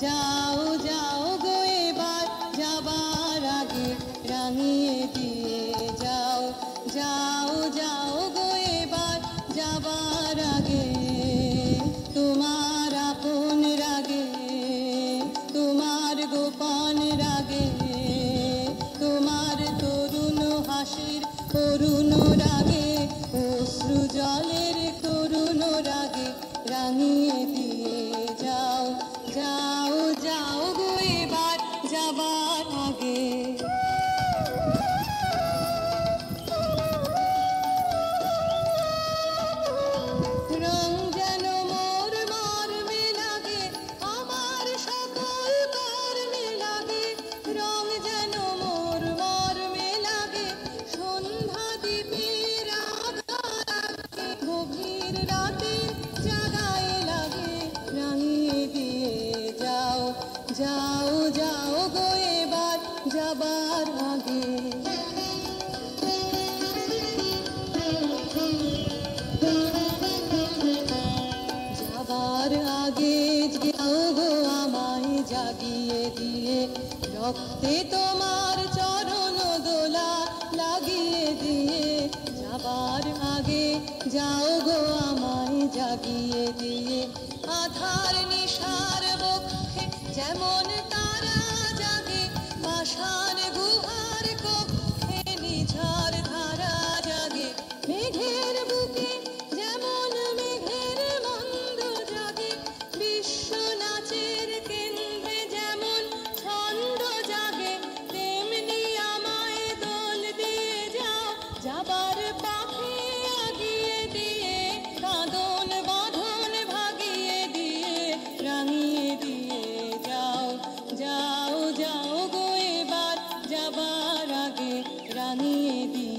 যাও যাও গো এবার যাবার আগে রাঙিয়ে দিয়ে যাও, যাও যাও গো এবার যাবার আগে তোমার আপন রাগে, তোমার গোপন রাগে, তোমার তরুণ হাসির করুণ রাগে, অশ্রু জলের করুণ রাগে রাঙিয়ে দিয়ে যাও, যাও যাও গো এবার যাবার আগে। রং যেন মোর মর্মে লাগে, আমার সকল কর্মে লাগে, রং যেন মোর মর্মে লাগে, সন্ধ্যা দ্বীপের আগায় গভীর রাতের জাগায় লাগে রাঙিয়ে দিয়ে যাও, যাও যাও গো এবার যাবার আগে। যাবার আগে যাও গো আমায় জাগিয়ে দিয়ে, রক্তে তোমার চরণ দোলা লাগিয়ে দিয়ে, যাবার আগে যাও গো আমায় জাগিয়ে দিয়ে, আধার নিশার বক্ষে যেমন তারা জাগে, পাষাণ গুহার কক্ষে নিঝার ধারা জাগে, মেঘের বুকে যেমন মেঘের মন্দ জাগে, বিশ্ব নাচের কেন্দ্রে যেমন ছন্দ জাগে, তেমনি আমায় দোল দিয়ে যাও, যাবার পাখি আগিয়ে দিয়ে, কাঁদন বাঁধন ভাগিয়ে দিয়ে রাঙিয়ে দিয়ে যাও, যাও যাও গো এবার যাবার আগে রাঙিয়ে দিয়ে